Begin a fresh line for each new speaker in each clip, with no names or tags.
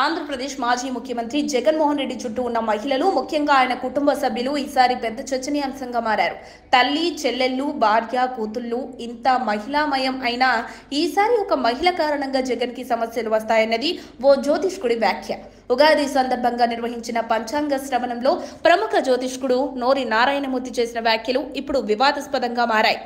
ఆంధ్రప్రదేశ్ మాజీ ముఖ్యమంత్రి జగన్మోహన్ రెడ్డి చుట్టూ ఉన్న మహిళలు, ముఖ్యంగా ఆయన కుటుంబ సభ్యులు ఈసారి పెద్ద చర్చనీయాంశంగా మారారు. తల్లి, చెల్లెళ్ళు, భార్య, కూతుళ్లు ఇంత మహిళామయం అయినా ఈసారి ఒక మహిళ కారణంగా జగన్ కి సమస్యలు వస్తాయన్నది ఓ జ్యోతిష్కుడి వ్యాఖ్య. ఉగాది సందర్భంగా నిర్వహించిన పంచాంగ శ్రవణంలో ప్రముఖ జ్యోతిష్కుడు నోరి నారాయణమూర్తి చేసిన వ్యాఖ్యలు ఇప్పుడు వివాదాస్పదంగా మారాయి.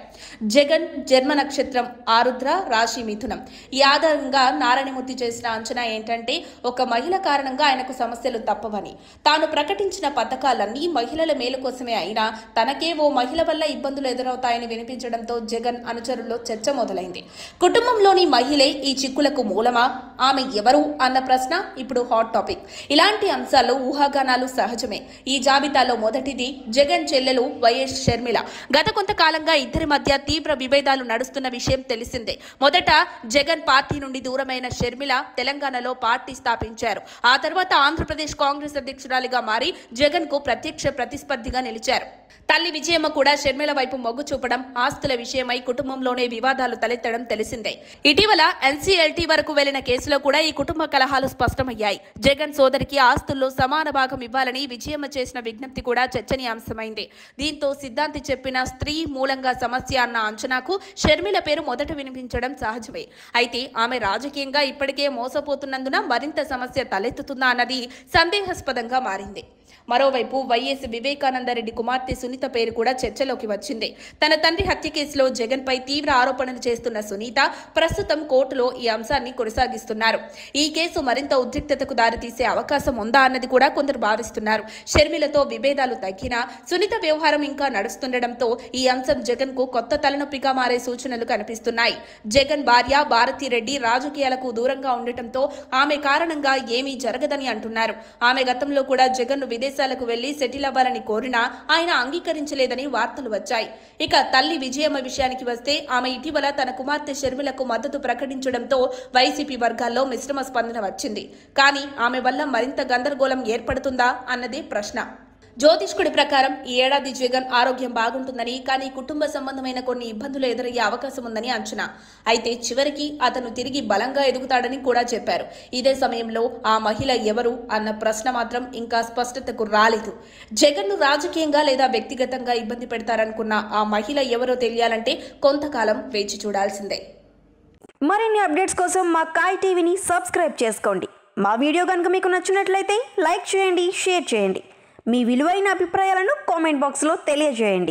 జగన్ జన్మ నక్షత్రం ఆరుద్ర, రాశి మిథునం. ఈ ఆధారంగా నారాయణమూర్తి చేసిన అంచనా ఏంటంటే, ఒక మహిళ కారణంగా ఆయనకు సమస్యలు తప్పవని. తాను ప్రకటించిన పథకాలన్నీ మహిళల మేలు కోసమే అయినా తనకే ఓ మహిళ వల్ల ఇబ్బందులు ఎదురవుతాయని వినిపించడంతో జగన్ అనుచరుల్లో చర్చ మొదలైంది. కుటుంబంలోని మహిళే ఈ చిక్కులకు మూలమా, ఆమె ఎవరు అన్న ప్రశ్న ఇప్పుడు హాట్ టాపిక్. ఇలాంటి అంశాల్లో ఊహాగానాలు సహజమే. ఈ జాబితాలో మొదటిది జగన్ చెల్లెలు వైఎస్ షర్మిల. గత కొంతకాలంగా ఇద్దరి మధ్య తీవ్ర విభేదాలు నడుస్తున్న విషయం తెలిసిందే. మొదట జగన్ పార్టీ నుండి దూరమైన షర్మిల తెలంగాణలో పార్టీ స్థాపించారు. ఆ తర్వాత ఆంధ్రప్రదేశ్ కాంగ్రెస్ అధ్యక్షురాలిగా మారి జగన్ కు ప్రత్యక్ష ప్రతిస్పర్ధిగా నిలిచారు. తల్లి విజయమ్మ కూడా షర్మిల వైపు మొగ్గు చూపడం, ఆస్తుల విషయమై కుటుంబంలోనే వివాదాలు తలెత్తడం తెలిసిందే. ఇటీవల ఎన్సీఎల్టీ వరకు వెళ్లిన కేసులో కూడా ఈ కుటుంబ కలహాలు స్పష్టమయ్యాయి. జగన్ సోదరికి ఆస్తుల్లో సమాన భాగం ఇవ్వాలని విజయమ్మ చేసిన విజ్ఞప్తి కూడా చర్చనీయాంశమైంది. దీంతో సిద్ధాంతి చెప్పిన స్త్రీ మూలంగా సమస్య అన్న అంచనాకు షర్మిల పేరు మొదట వినిపించడం సహజమే. అయితే ఆమె రాజకీయంగా ఇప్పటికే మోసపోతున్నందున మరింత సమస్య తలెత్తుతుందా అన్నది సందేహాస్పదంగా మారింది. మరోవైపు వైఎస్ వివేకానందరెడ్డి కుమార్తె సునీత పేరు కూడా చర్చలోకి వచ్చింది. తన తండ్రి హత్య కేసులో జగన్ పై తీవ్ర ఆరోపణలు చేస్తున్న సునీత ప్రస్తుతం కోర్టులో ఈ అంశాన్ని కొనసాగిస్తున్నారు. ఈ కేసు మరింత ఉద్రిక్తతకు దారితీసే అవకాశం ఉందా అన్నది కూడా కొందరు భావిస్తున్నారు. షర్మిలతో విభేదాలు తగ్గినా సునీత వ్యవహారం ఇంకా నడుస్తుండటంతో ఈ అంశం జగన్ కు కొత్త తలనొప్పిగా మారే సూచనలు కనిపిస్తున్నాయి. జగన్ భార్య భారతిరెడ్డి రాజకీయాలకు దూరంగా ఉండటంతో ఆమె కారణంగా ఏమీ జరగదని అంటున్నారు. ఆమె గతంలో కూడా జగన్ విదేశాలకు వెళ్లి సెటిల్ అవ్వాలని కోరినా ఆయన అంగీకరించలేదని వార్తలు వచ్చాయి. ఇక తల్లి విజయమ్మ విషయానికి వస్తే, ఆమె ఇటీవల తన కుమార్తె షర్మిలకు మద్దతు ప్రకటించడంతో వైసీపీ వర్గాల్లో మిశ్రమ స్పందన వచ్చింది. కానీ ఆమె వల్ల మరింత గందరగోళం ఏర్పడుతుందా అన్నదే ప్రశ్న. జ్యోతిష్కుడి ప్రకారం ఈ ఏడాది జగన్ ఆరోగ్యం బాగుంటుందని, కానీ కుటుంబ సంబంధమైన కొన్ని ఇబ్బందులు ఎదురయ్యే అవకాశం ఉందని అంచనా. అయితే చివరికి అతను తిరిగి బలంగా ఎదుగుతాడని కూడా చెప్పారు. ఇదే సమయంలో ఆ మహిళ ఎవరు అన్న ప్రశ్న మాత్రం ఇంకా స్పష్టతకు రాలేదు. జగన్ ను రాజకీయంగా లేదా వ్యక్తిగతంగా ఇబ్బంది పెడతారనుకున్న ఆ మహిళ ఎవరో తెలియాలంటే కొంతకాలం వేచి చూడాల్సిందే.
మరిన్ని అప్డేట్స్ కోసం మా కాయ్ టీవీని సబ్స్క్రైబ్ చేసుకోండి. మా వీడియో కనుక మీకు నచ్చినట్లయితే లైక్ చేయండి, షేర్ చేయండి. మీ విలువైన అభిప్రాయాలను కామెంట్ బాక్స్లో తెలియజేయండి.